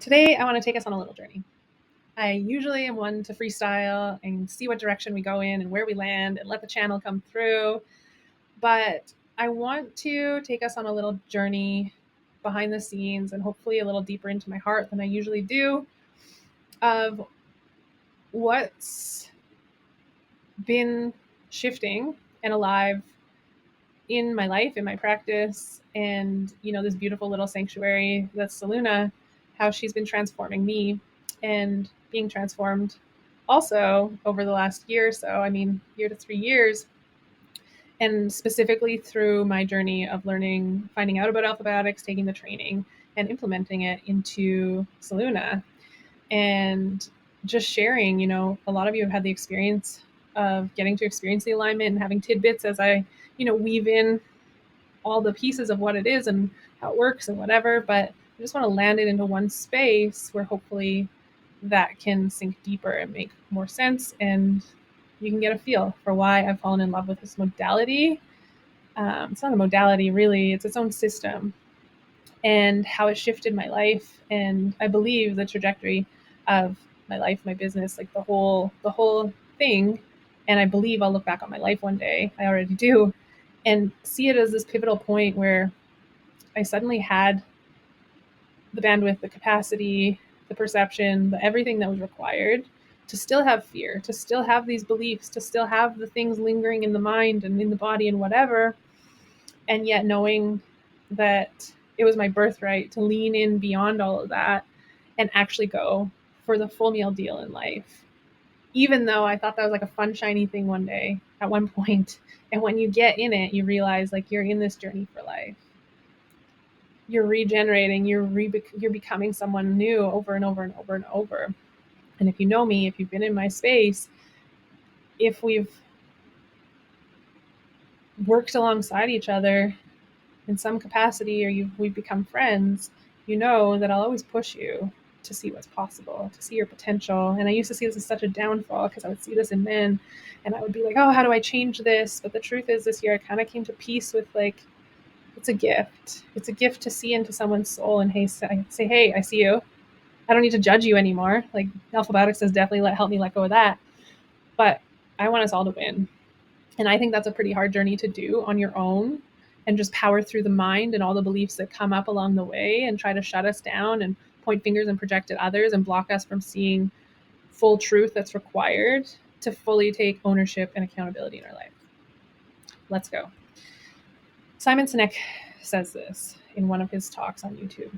Today, I want to take us on a little journey. I usually am one to freestyle and see what direction we go in and where we land and let the channel come through. But I want to take us on a little journey behind the scenes and hopefully a little deeper into my heart than I usually do of what's been shifting and alive in my life, in my practice, and this beautiful little sanctuary that's Saluna, how she's been transforming me and being transformed also over the last year or so. I mean, year to 3 years, and specifically through my journey of learning, finding out about Alphabiotics, taking the training, and implementing it into Saluna, and just sharing. A lot of you have had the experience of getting to experience the alignment and having tidbits as I weave in all the pieces of what it is and how it works and whatever, but I just want to land it into one space where hopefully that can sink deeper and make more sense, and you can get a feel for why I've fallen in love with this modality. It's not a modality, really, it's its own system, and how it shifted my life, and I believe the trajectory of my life, my business, like the whole thing. And I believe I'll look back on my life one day, I already do, and see it as this pivotal point where I suddenly had the bandwidth, the capacity, the perception, the everything that was required to still have fear, to still have these beliefs, to still have the things lingering in the mind and in the body and whatever. And yet knowing that it was my birthright to lean in beyond all of that and actually go for the full meal deal in life. Even though I thought that was like a fun, shiny thing one day at one point. And when you get in it, you realize like you're in this journey for life. You're regenerating, you're becoming someone new over and over and over and over. And if you know me, if you've been in my space, if we've worked alongside each other in some capacity, or we've become friends, you know that I'll always push you to see what's possible, to see your potential. And I used to see this as such a downfall because I would see this in men and I would be like, oh, how do I change this? But the truth is, this year I kind of came to peace with like, it's a gift. It's a gift to see into someone's soul and say, hey, I see you. I don't need to judge you anymore. Like Alphabiotics has definitely helped me let go of that. But I want us all to win. And I think that's a pretty hard journey to do on your own, and just power through the mind and all the beliefs that come up along the way and try to shut us down and point fingers and project at others and block us from seeing full truth that's required to fully take ownership and accountability in our life. Let's go. Simon Sinek says this in one of his talks on YouTube.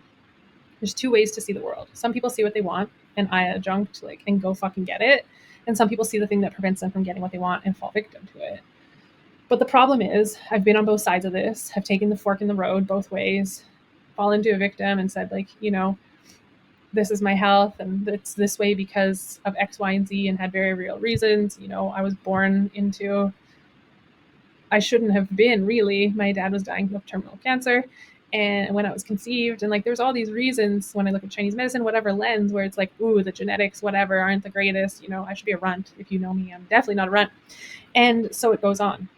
There's two ways to see the world. Some people see what they want and I adjunct and go fucking get it. And some people see the thing that prevents them from getting what they want and fall victim to it. But the problem is, I've been on both sides of this. I've taken the fork in the road both ways, fallen into a victim and said this is my health and it's this way because of X, Y, and Z, and had very real reasons. I was born into, I shouldn't have been, really. My dad was dying of terminal cancer. And when I was conceived, and there's all these reasons when I look at Chinese medicine, whatever lens, where it's like, ooh, the genetics, whatever, aren't the greatest. I should be a runt. If you know me, I'm definitely not a runt. And so it goes on.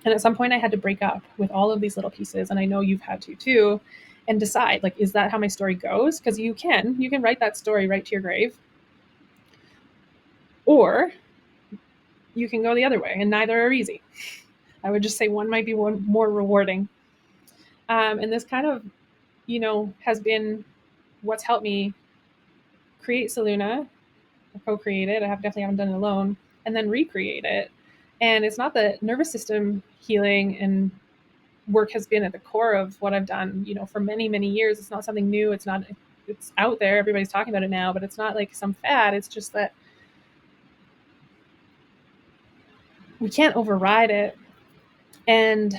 And at some point I had to break up with all of these little pieces. And I know you've had to too, and decide, is that how my story goes? Because you can write that story right to your grave. Or you can go the other way, and neither are easy. I would just say one might be more rewarding. And this kind of, has been what's helped me create Saluna, co-create it. Definitely haven't done it alone, and then recreate it. And it's not the nervous system healing and work has been at the core of what I've done, for many, many years. It's not something new. It's out there. Everybody's talking about it now, but it's not like some fad. It's just that we can't override it. And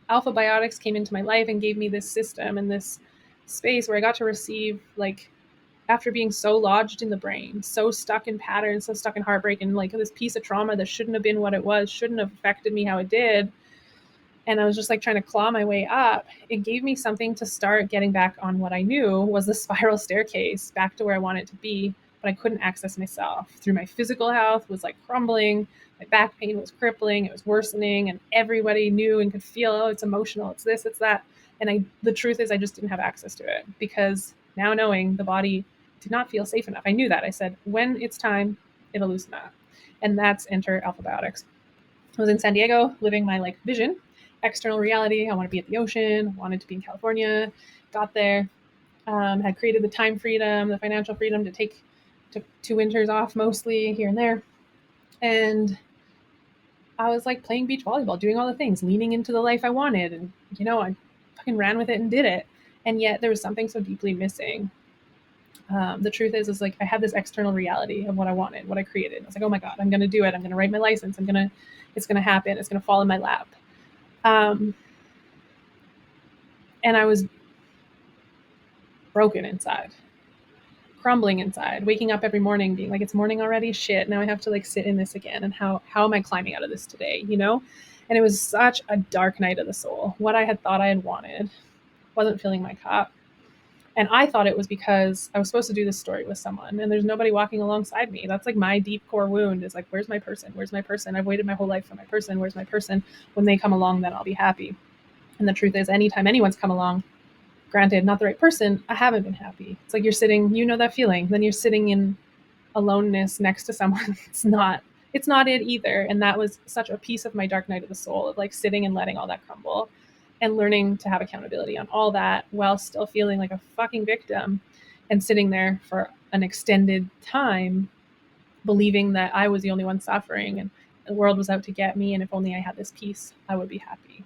Alphabiotics came into my life and gave me this system and this space where I got to receive, after being so lodged in the brain, so stuck in patterns, so stuck in heartbreak, and this piece of trauma that shouldn't have been what it was, shouldn't have affected me how it did. And I was just trying to claw my way up. It gave me something to start getting back on what I knew was the spiral staircase back to where I wanted to be, but I couldn't access myself. Through my physical health was crumbling, my back pain was crippling, it was worsening, and everybody knew and could feel, oh, it's emotional, it's this, it's that. And the truth is I just didn't have access to it, because now knowing the body did not feel safe enough. I knew that. I said, when it's time, it'll loosen up. And that's enter Alphabiotics. I was in San Diego living my like vision, external reality. I want to be at the ocean, wanted to be in California, got there, had created the time freedom, the financial freedom to take took 2 winters off mostly here and there. And I was like playing beach volleyball, doing all the things, leaning into the life I wanted. And, I fucking ran with it and did it. And yet there was something so deeply missing. The truth is like I had this external reality of what I wanted, what I created. I was like, oh my God, I'm going to do it. I'm going to write my license. It's going to happen. It's going to fall in my lap. And I was broken inside, crumbling inside, waking up every morning being like, it's morning already. Shit. Now I have to like sit in this again. And how am I climbing out of this today? And it was such a dark night of the soul. What I had thought I had wanted wasn't filling my cup. And I thought it was because I was supposed to do this story with someone and there's nobody walking alongside me. That's like my deep core wound is like, where's my person? Where's my person? I've waited my whole life for my person. Where's my person? When they come along, then I'll be happy. And the truth is, anytime anyone's come along, granted, not the right person, I haven't been happy. It's like you're sitting, that feeling. Then you're sitting in aloneness next to someone. It's not it either. And that was such a piece of my dark night of the soul of like sitting and letting all that crumble and learning to have accountability on all that while still feeling like a fucking victim and sitting there for an extended time, believing that I was the only one suffering and the world was out to get me. And if only I had this peace, I would be happy.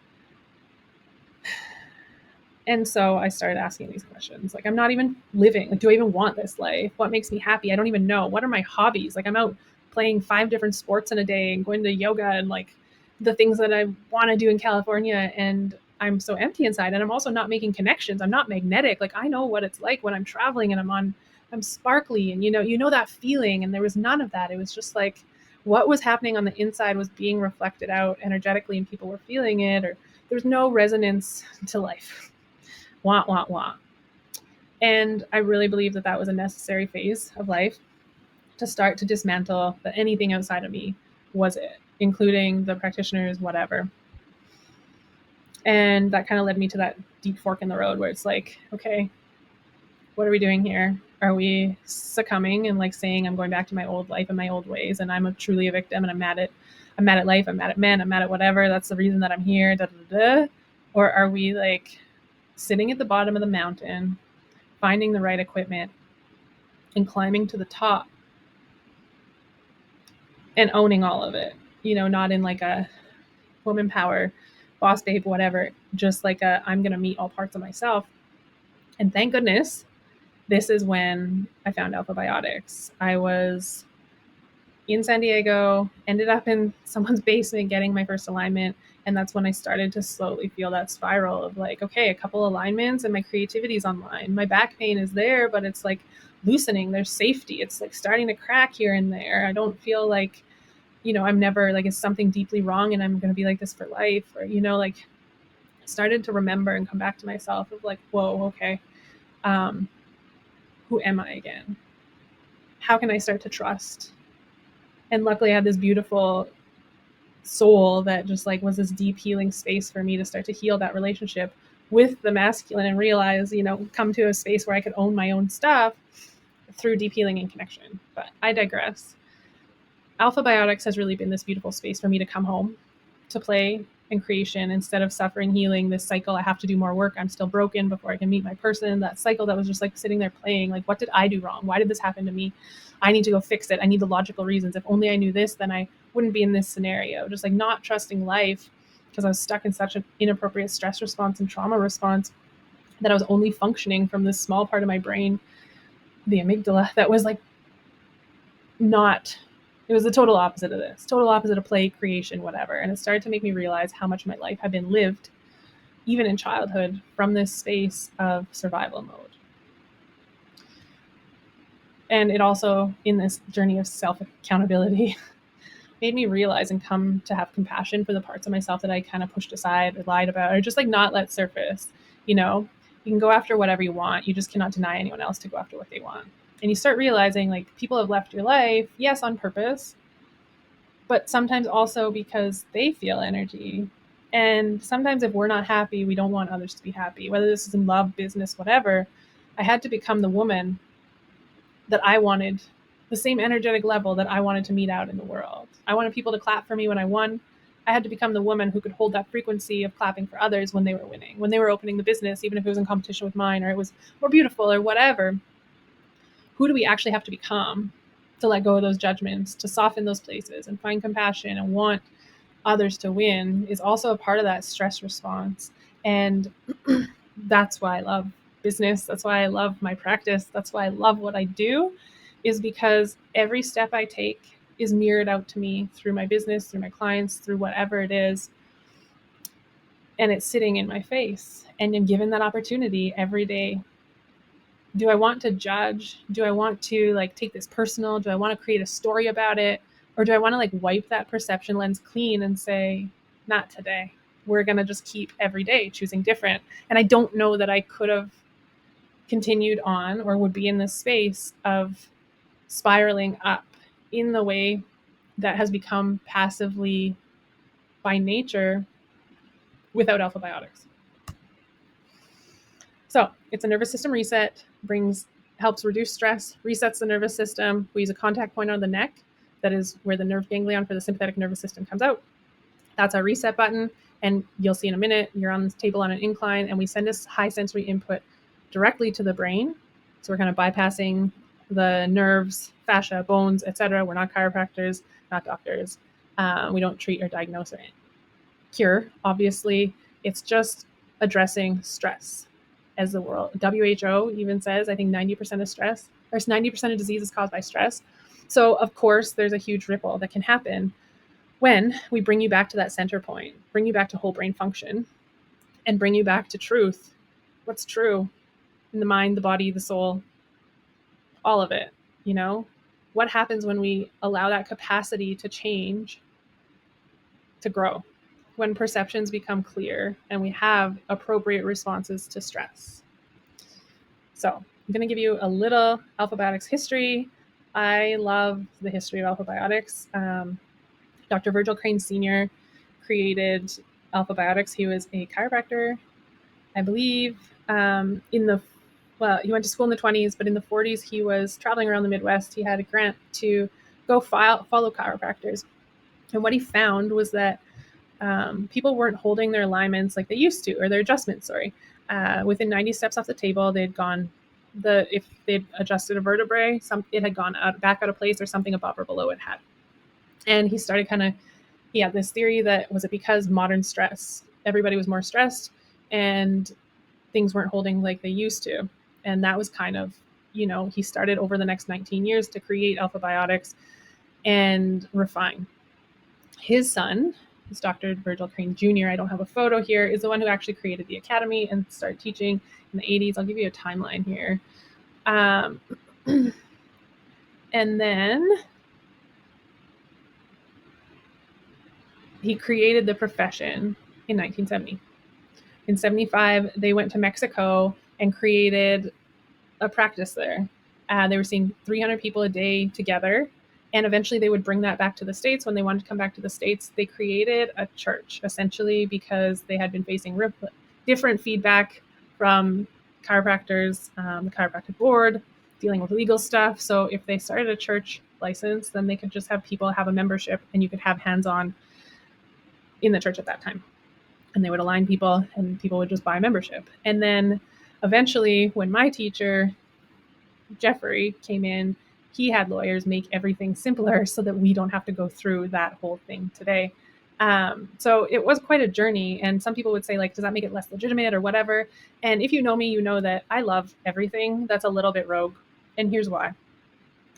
And so I started asking these questions. Like, I'm not even living. Like, do I even want this life? What makes me happy? I don't even know. What are my hobbies? Like, I'm out playing 5 different sports in a day and going to yoga and like the things that I want to do in California. And I'm so empty inside. And I'm also not making connections. I'm not magnetic. Like, I know what it's like when I'm traveling and I'm sparkly and you know that feeling. And there was none of that. It was just like what was happening on the inside was being reflected out energetically and people were feeling it, or there's no resonance to life. Want. And I really believe that that was a necessary phase of life to start to dismantle that anything outside of me was it, including the practitioners, whatever. And that kind of led me to that deep fork in the road where it's like, okay, what are we doing here? Are we succumbing and like saying I'm going back to my old life and my old ways and I'm truly a victim and I'm mad at life, I'm mad at men, I'm mad at whatever, that's the reason that I'm here, da, da, da. Or are we like sitting at the bottom of the mountain, finding the right equipment and climbing to the top and owning all of it, not in like a woman power, boss babe, whatever, just like I'm going to meet all parts of myself. And thank goodness, this is when I found Alphabiotics. I was in San Diego, ended up in someone's basement getting my first alignment. And that's when I started to slowly feel that spiral of like, okay, a couple alignments and my creativity's online. My back pain is there, but it's like loosening. There's safety. It's like starting to crack here and there. I don't feel like, I'm never like, is something deeply wrong and I'm going to be like this for life? Or, like started to remember and come back to myself of like, whoa, okay. Who am I again? How can I start to trust? And luckily I had this beautiful soul that just like was this deep healing space for me to start to heal that relationship with the masculine and realize, come to a space where I could own my own stuff through deep healing and connection. But I digress. Alphabiotics has really been this beautiful space for me to come home, to play and creation instead of suffering, healing this cycle. I have to do more work. I'm still broken before I can meet my person. That cycle that was just like sitting there playing, like, what did I do wrong? Why did this happen to me? I need to go fix it. I need the logical reasons. If only I knew this, then I wouldn't be in this scenario. Just like not trusting life because I was stuck in such an inappropriate stress response and trauma response that I was only functioning from this small part of my brain, the amygdala, that was like not, it was the total opposite of this, total opposite of play, creation, whatever. And it started to make me realize how much of my life had been lived, even in childhood, from this space of survival mode. And it also, in this journey of self-accountability, made me realize and come to have compassion for the parts of myself that I kind of pushed aside or lied about or just like not let surface. You can go after whatever you want. You just cannot deny anyone else to go after what they want. And you start realizing like people have left your life, yes, on purpose, but sometimes also because they feel energy. And sometimes if we're not happy, we don't want others to be happy, whether this is in love, business, whatever. I had to become the woman that I wanted, the same energetic level that I wanted to meet out in the world. I wanted people to clap for me when I won. I had to become the woman who could hold that frequency of clapping for others when they were winning, when they were opening the business, even if it was in competition with mine or it was more beautiful or whatever. Who do we actually have to become to let go of those judgments, to soften those places and find compassion and want others to win is also a part of that stress response. And that's why I love business. That's why I love my practice. That's why I love what I do, is because every step I take is mirrored out to me through my business, through my clients, through whatever it is. And it's sitting in my face. And I'm given that opportunity every day. Do I want to judge? Do I want to like take this personal? Do I want to create a story about it? Or do I want to like wipe that perception lens clean and say, not today? We're going to just keep every day choosing different. And I don't know that I could have continued on or would be in this space of spiraling up in the way that has become passively by nature without Alphabiotics. So it's a nervous system reset, helps reduce stress, resets the nervous system. We use a contact point on the neck. That is where the nerve ganglion for the sympathetic nervous system comes out. That's our reset button. And you'll see in a minute, you're on this table on an incline, and we send this high sensory input directly to the brain. So we're kind of bypassing the nerves, fascia, bones, etc. We're not chiropractors, not doctors. We don't treat or diagnose or cure. Obviously, it's just addressing stress. As the world WHO even says, I think 90% of stress or 90% of disease is caused by stress. So of course, there's a huge ripple that can happen when we bring you back to that center point, bring you back to whole brain function, and bring you back to truth. What's true in the mind, the body, the soul, all of it, you know? What happens when we allow that capacity to change, to grow? When perceptions become clear and we have appropriate responses to stress. So I'm going to give you a little Alphabiotics history. I love the history of Alphabiotics. Dr. Virgil Crane Sr. created Alphabiotics. He was a chiropractor, I believe, he went to school in the 20s, but in the 40s, he was traveling around the Midwest. He had a grant to go follow chiropractors. And what he found was that people weren't holding their alignments like they used to, or their adjustments, sorry. Within 90 steps off the table, if they'd adjusted a vertebrae, it had gone back out of place, or something above or below it had. And he started he had this theory that was it because modern stress, everybody was more stressed and things weren't holding like they used to. And that was he started over the next 19 years to create Alphabiotics and refine. His son, is Dr. Virgil Crane Jr., I don't have a photo here, is the one who actually created the academy and started teaching in the 80s. I'll give you a timeline here. And then he created the profession in 1970. In 75, they went to Mexico and created a practice there. They were seeing 300 people a day together. And eventually they would bring that back to the States. When they wanted to come back to the States, they created a church, essentially, because they had been facing different feedback from chiropractors, the chiropractic board, dealing with legal stuff. So if they started a church license, then they could just have people have a membership, and you could have hands-on in the church at that time. And they would align people, and people would just buy membership. And then eventually, when my teacher, Jeffrey, came in, he had lawyers make everything simpler so that we don't have to go through that whole thing today. So it was quite a journey. And some people would say, like, does that make it less legitimate or whatever? And if you know me, you know that I love everything that's a little bit rogue. And here's why.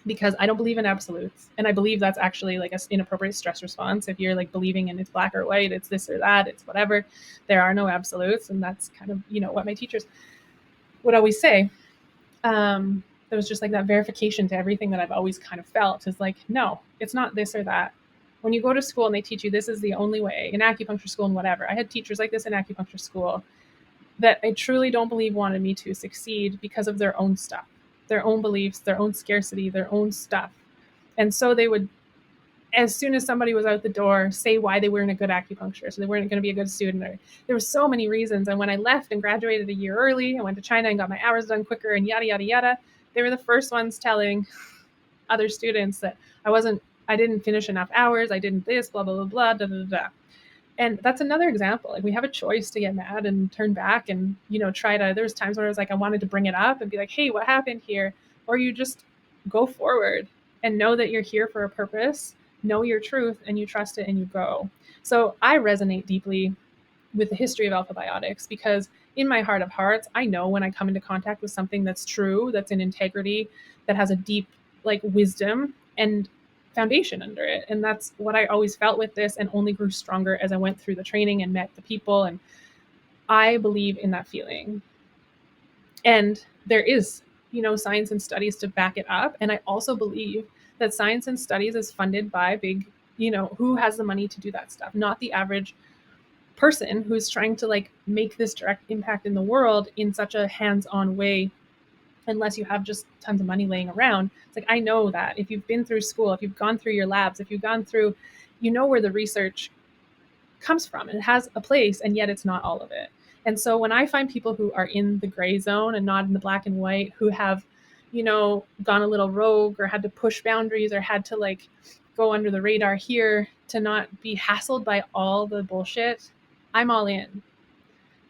Because I don't believe in absolutes. And I believe that's actually like an inappropriate stress response. If you're like believing in it's black or white, it's this or that, it's whatever. There are no absolutes. And that's kind of, what my teachers would always say. There was just like that verification to everything that I've always kind of felt is like, no, it's not this or that. When you go to school and they teach you this is the only way, in acupuncture school and whatever, I had teachers like this in acupuncture school that I truly don't believe wanted me to succeed because of their own stuff, their own beliefs, their own scarcity, their own stuff. And so they would, as soon as somebody was out the door, say why they weren't a good acupuncturist, so they weren't going to be a good student. Or there were so many reasons. And when I left and graduated a year early, I went to China and got my hours done quicker and yada, yada, yada. They were the first ones telling other students that I didn't finish enough hours, I didn't this, blah, blah, blah, blah, da, da, da. And that's another example. Like, we have a choice to get mad and turn back and, try to, there's times where I was like, I wanted to bring it up and be like, hey, what happened here? Or you just go forward and know that you're here for a purpose, know your truth, and you trust it and you go. So I resonate deeply with the history of Alphabiotics because in my heart of hearts, I know when I come into contact with something that's true, that's in integrity, that has a deep like wisdom and foundation under it. And that's what I always felt with this, and only grew stronger as I went through the training and met the people. And I believe in that feeling. And there is, science and studies to back it up. And I also believe that science and studies is funded by big, who has the money to do that stuff, not the average person who's trying to like make this direct impact in the world in such a hands-on way, unless you have just tons of money laying around. It's like, I know that if you've been through school, if you've gone through your labs, if you've gone through, where the research comes from, and it has a place, and yet it's not all of it. And so when I find people who are in the gray zone and not in the black and white, who have, gone a little rogue or had to push boundaries or had to like go under the radar here to not be hassled by all the bullshit, I'm all in.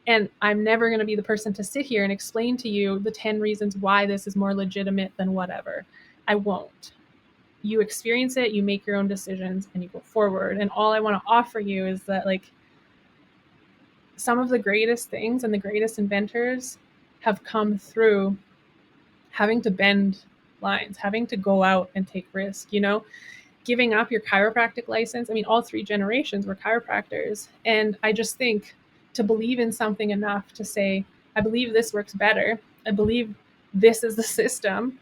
And I'm never going to be the person to sit here and explain to you the 10 reasons why this is more legitimate than whatever. I won't. You experience it, you make your own decisions, and you go forward. And all I want to offer you is that, like, some of the greatest things and the greatest inventors have come through having to bend lines, having to go out and take risk, giving up your chiropractic license. I mean, all 3 generations were chiropractors. And I just think to believe in something enough to say, I believe this works better. I believe this is the system.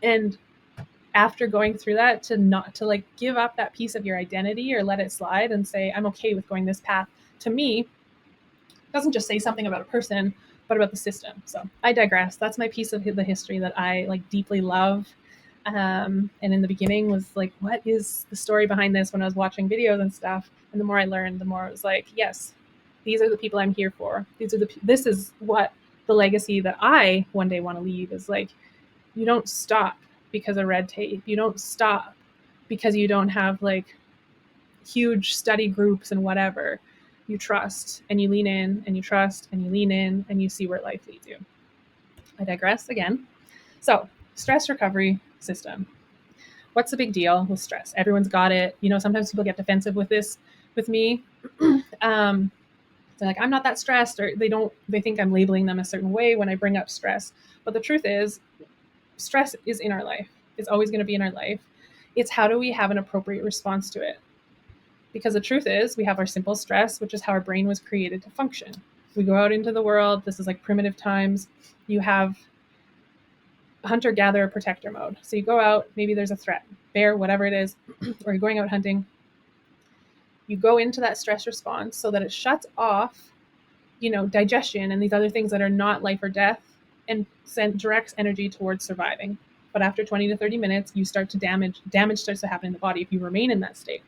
And after going through that, to not to like give up that piece of your identity or let it slide and say, I'm okay with going this path, to me, doesn't just say something about a person, but about the system. So I digress. That's my piece of the history that I like deeply love. And in the beginning was like, what is the story behind this, when I was watching videos and stuff? And the more I learned, the more it was like, yes, these are the people I'm here for. This is what the legacy that I one day want to leave is. Like, you don't stop because of red tape. You don't stop because you don't have like huge study groups and whatever. You trust and you lean in, and you trust and you lean in, and you see where life leads you. I digress again. So, stress recovery system. What's the big deal with stress? Everyone's got it. Sometimes people get defensive with this, with me. They're like, I'm not that stressed, or they think I'm labeling them a certain way when I bring up stress. But the truth is, stress is in our life. It's always going to be in our life. It's how do we have an appropriate response to it? Because the truth is, we have our simple stress, which is how our brain was created to function. We go out into the world. This is like primitive times. You have hunter, gatherer, protector mode. So you go out, maybe there's a threat, bear, whatever it is, or you're going out hunting. You go into that stress response so that it shuts off, digestion and these other things that are not life or death, and directs energy towards surviving. But after 20 to 30 minutes, you start to damage starts to happen in the body if you remain in that state.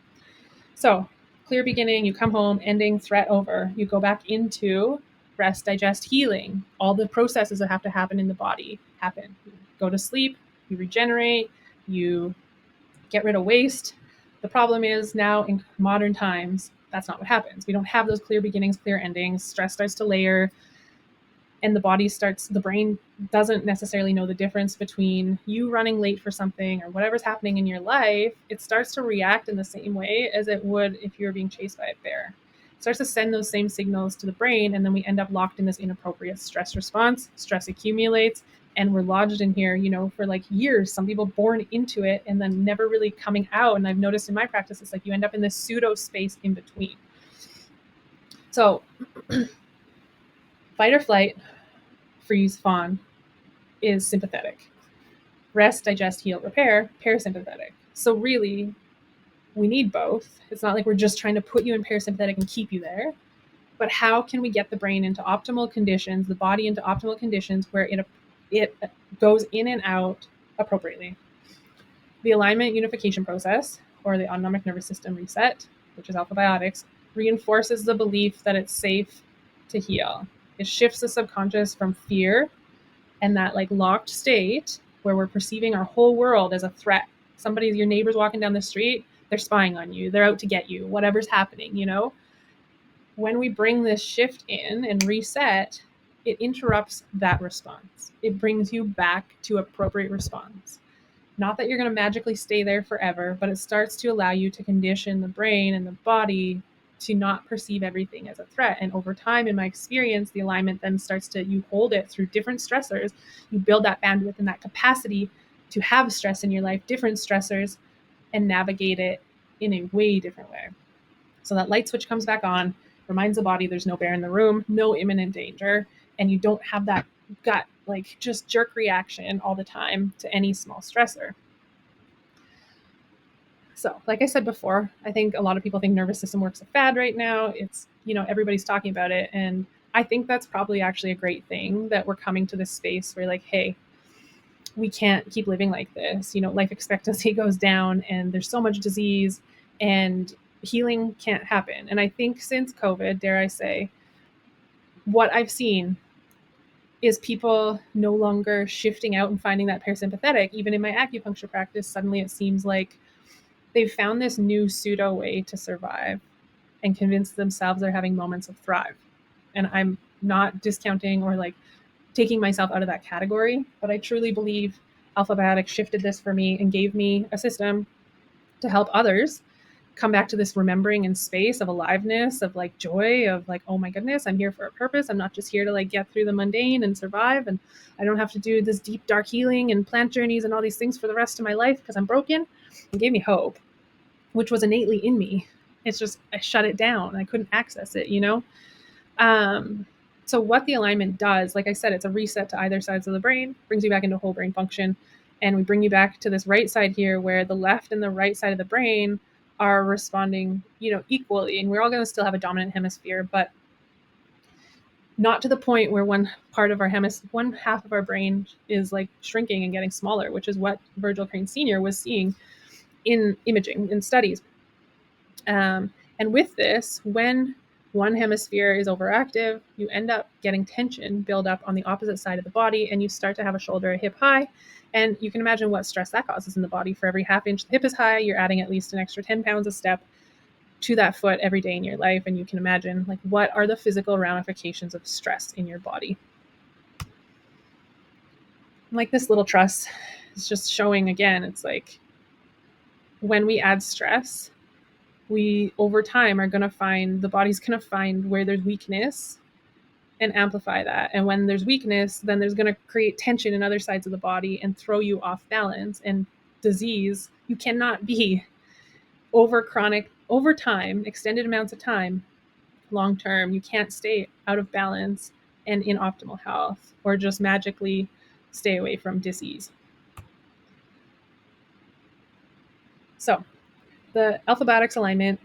So clear beginning, you come home, ending, threat over. You go back into rest, digest, healing. All the processes that have to happen in the body happen. You go to sleep, you regenerate, you get rid of waste. The problem is now in modern times, that's not what happens. We don't have those clear beginnings, clear endings. Stress starts to layer, and the brain doesn't necessarily know the difference between you running late for something or whatever's happening in your life. It starts to react in the same way as it would if you were being chased by a bear. It starts to send those same signals to the brain, and then we end up locked in this inappropriate stress response. Stress accumulates, and we're lodged in here, for like years. Some people born into it and then never really coming out. And I've noticed in my practice, it's like you end up in this pseudo space in between. So fight or flight, freeze, fawn is sympathetic. Rest, digest, heal, repair, parasympathetic. So really, we need both. It's not like we're just trying to put you in parasympathetic and keep you there. But how can we get the brain into optimal conditions, the body into optimal conditions where it goes in and out appropriately? The alignment unification process, or the autonomic nervous system reset, which is Alphabiotics, reinforces the belief that it's safe to heal. It shifts the subconscious from fear and that like locked state where we're perceiving our whole world as a threat. Your neighbor's walking down the street, they're spying on you, they're out to get you, whatever's happening, when we bring this shift in and reset, it interrupts that response. It brings you back to appropriate response. Not that you're going to magically stay there forever, but it starts to allow you to condition the brain and the body to not perceive everything as a threat. And over time, in my experience, the alignment then starts to, you hold it through different stressors. You build that bandwidth and that capacity to have stress in your life, different stressors, and navigate it in a way different way. So that light switch comes back on, reminds the body there's no bear in the room, no imminent danger, and you don't have that gut, like just jerk reaction all the time to any small stressor. So, like I said before, I think a lot of people think nervous system work's a fad right now. It's, everybody's talking about it. And I think that's probably actually a great thing that we're coming to this space where, like, hey, we can't keep living like this. Life expectancy goes down and there's so much disease and healing can't happen. And I think since COVID, dare I say, what I've seen is people no longer shifting out and finding that parasympathetic. Even in my acupuncture practice, suddenly it seems like they've found this new pseudo way to survive and convince themselves they're having moments of thrive. And I'm not discounting or like taking myself out of that category, but I truly believe Alphabiotics shifted this for me and gave me a system to help others come back to this remembering and space of aliveness, of like joy, of like, oh my goodness, I'm here for a purpose. I'm not just here to like get through the mundane and survive. And I don't have to do this deep, dark healing and plant journeys and all these things for the rest of my life because I'm broken. It gave me hope, which was innately in me. It's just, I shut it down. I couldn't access it, So what the alignment does, like I said, it's a reset to either sides of the brain, brings you back into whole brain function. And we bring you back to this right side here where the left and the right side of the brain are responding, equally. And we're all going to still have a dominant hemisphere, but not to the point where one half of our brain is like shrinking and getting smaller, which is what Virgil Crane Sr. was seeing in imaging, in studies. And with this, when one hemisphere is overactive, you end up getting tension build up on the opposite side of the body, and you start to have a shoulder, a hip high. And you can imagine what stress that causes in the body. For every half inch the hip is high, you're adding at least an extra 10 pounds a step to that foot every day in your life. And you can imagine, like, what are the physical ramifications of stress in your body? Like this little truss is just showing again, it's like when we add stress, we over time are going to find, the body's going to find where there's weakness and amplify that. And when there's weakness, then there's going to create tension in other sides of the body and throw you off balance. And disease, you cannot be over time, extended amounts of time, long term. You can't stay out of balance and in optimal health or just magically stay away from disease. So the Alphabiotics alignment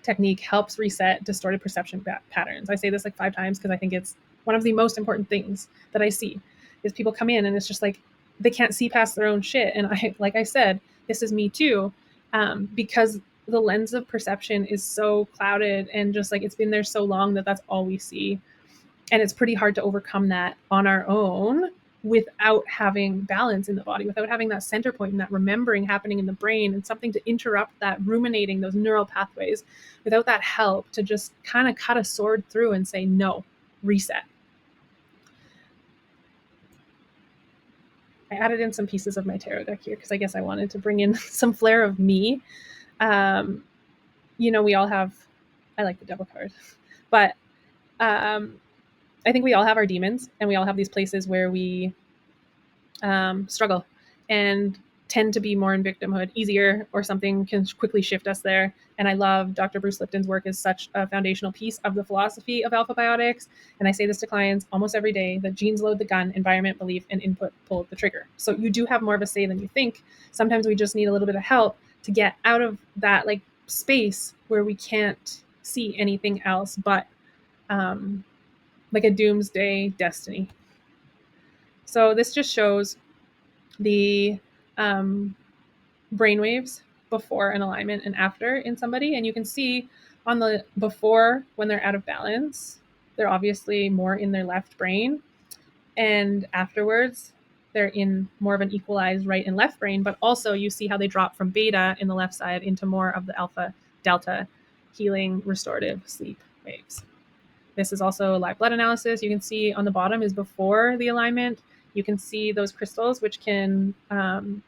technique helps reset distorted perception patterns. I say this like 5 times because I think it's one of the most important things that I see is people come in and it's just like they can't see past their own shit. And like I said, this is me too, because the lens of perception is so clouded and just like it's been there so long that that's all we see. And it's pretty hard to overcome that on our own without having balance in the body, without having that center point and that remembering happening in the brain and something to interrupt that ruminating, those neural pathways. Without that help to just kind of cut a sword through and say, no, reset. I added in some pieces of my tarot deck here because I guess I wanted to bring in some flair of me. We all have, I like the devil card, but I think we all have our demons and we all have these places where we struggle and tend to be more in victimhood, easier, or something can quickly shift us there. And I love Dr. Bruce Lipton's work is such a foundational piece of the philosophy of Alphabiotics. And I say this to clients almost every day, that genes load the gun, environment, belief, and input pull the trigger. So you do have more of a say than you think. Sometimes we just need a little bit of help to get out of that like space where we can't see anything else but like a doomsday destiny. So this just shows the brainwaves before an alignment and after in somebody. And you can see on the before, when they're out of balance, they're obviously more in their left brain. And afterwards, they're in more of an equalized right and left brain, but also you see how they drop from beta in the left side into more of the alpha delta healing restorative sleep waves. This is also a live blood analysis. You can see on the bottom is before the alignment. You can see those crystals, which can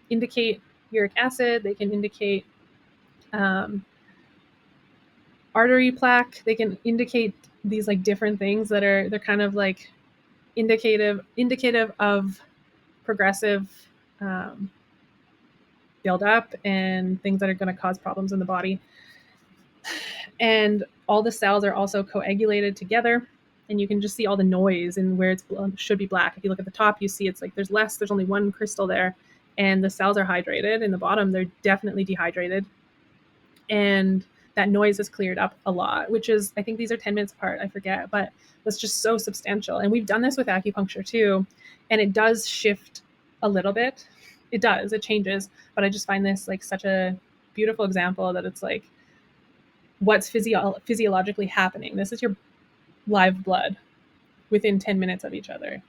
indicate uric acid. They can indicate artery plaque. They can indicate these like different things that they're kind of like indicative of progressive buildup and things that are going to cause problems in the body. And all the cells are also coagulated together, and you can just see all the noise and where it should be black. If you look at the top, you see it's like there's only one crystal there, and the cells are hydrated. In the bottom, they're definitely dehydrated, and that noise is cleared up a lot, which is, I think these are 10 minutes apart, I forget, but that's just so substantial. And we've done this with acupuncture too, and it does shift a little bit. It changes, but I just find this like such a beautiful example that it's like what's physiologically happening. This is your live blood within 10 minutes of each other.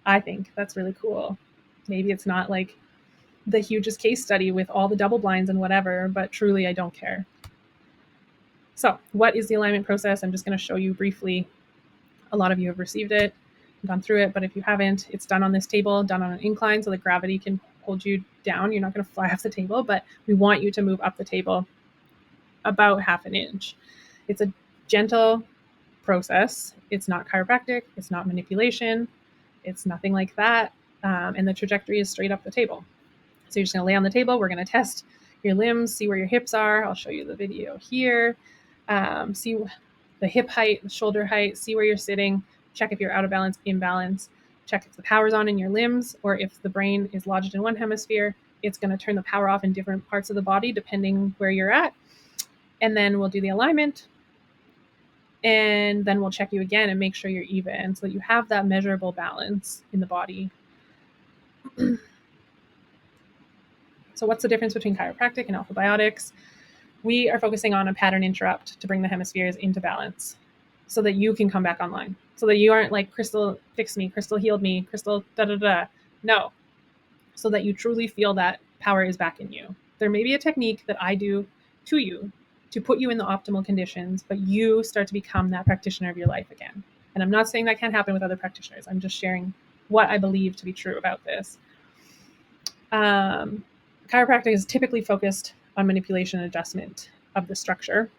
I think that's really cool. Maybe it's not like the hugest case study with all the double blinds and whatever, but truly I don't care. So what is the alignment process? I'm just going to show you briefly. A lot of you have received it, gone through it, but if you haven't, it's done on this table, done on an incline so that gravity can hold you down. You're not going to fly off the table, but we want you to move up the table about half an inch. It's a gentle process. It's not chiropractic. It's not manipulation. It's nothing like that. And the trajectory is straight up the table. So you're just going to lay on the table. We're going to test your limbs, see where your hips are. I'll show you the video here. See the hip height, the shoulder height, see where you're sitting, check if you're out of balance, imbalance, check if the power's on in your limbs, or if the brain is lodged in one hemisphere, it's going to turn the power off in different parts of the body depending where you're at. And then we'll do the alignment, and then we'll check you again and make sure you're even so that you have that measurable balance in the body. So what's the difference between chiropractic and Alphabiotics? We are focusing on a pattern interrupt to bring the hemispheres into balance so that you can come back online. So that you aren't like, Krystal fixed me, Krystal healed me, Krystal da-da-da. No. So that you truly feel that power is back in you. There may be a technique that I do to you to put you in the optimal conditions, but you start to become that practitioner of your life again. And I'm not saying that can't happen with other practitioners. I'm just sharing what I believe to be true about this. Chiropractic is typically focused on manipulation and adjustment of the structure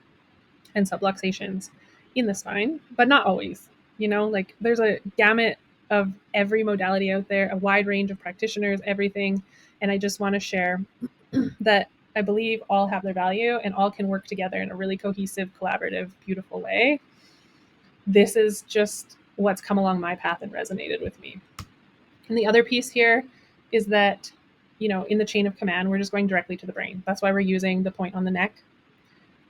and subluxations in the spine, but not always. You know, like there's a gamut of every modality out there, a wide range of practitioners, everything. And I just want to share that I believe all have their value and all can work together in a really cohesive, collaborative, beautiful way. This is just what's come along my path and resonated with me. And the other piece here is that, you know, in the chain of command, we're just going directly to the brain. That's why we're using the point on the neck.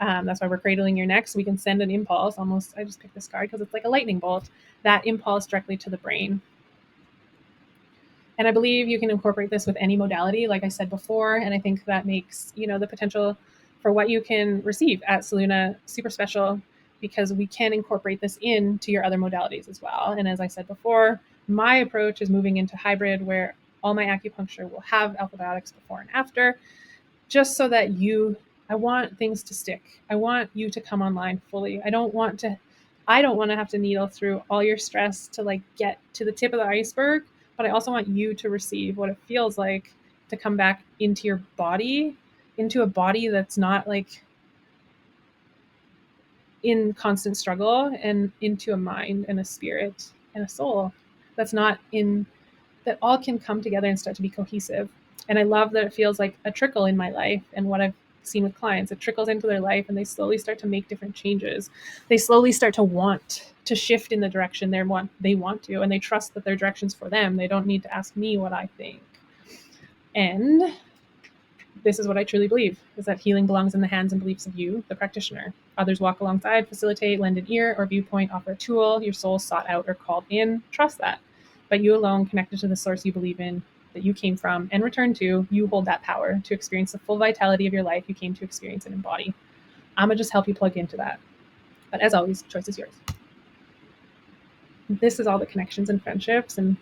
That's why we're cradling your neck, so we can send an impulse. Almost, I just picked this card because it's like a lightning bolt. That impulse directly to the brain. And I believe you can incorporate this with any modality, like I said before. And I think that makes, you know, the potential for what you can receive at Saluna super special, because we can incorporate this into your other modalities as well. And as I said before, my approach is moving into hybrid, where all my acupuncture will have Alphabiotics before and after, just so that I want things to stick. I want you to come online fully. I don't want to have to needle through all your stress to like get to the tip of the iceberg, but I also want you to receive what it feels like to come back into your body, into a body that's not like in constant struggle, and into a mind and a spirit and a soul that's not in, that all can come together and start to be cohesive. And I love that it feels like a trickle in my life, and what I've seen with clients, it trickles into their life and they slowly start to make different changes. They slowly start to want to shift in the direction they want to, and they trust that their direction's for them. They don't need to ask me what I think. And this is what I truly believe, is that healing belongs in the hands and beliefs of you, the practitioner. Others walk alongside, facilitate, lend an ear or viewpoint, offer a tool your soul sought out or called in. Trust that. But you alone, connected to the source you believe in, that you came from and return to, you hold that power to experience the full vitality of your life you came to experience and embody. I'm going to just help you plug into that. But as always, choice is yours. This is all the connections and friendships and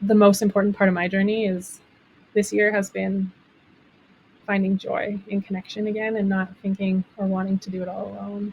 the most important part of my journey is this year has been finding joy in connection again and not thinking or wanting to do it all alone.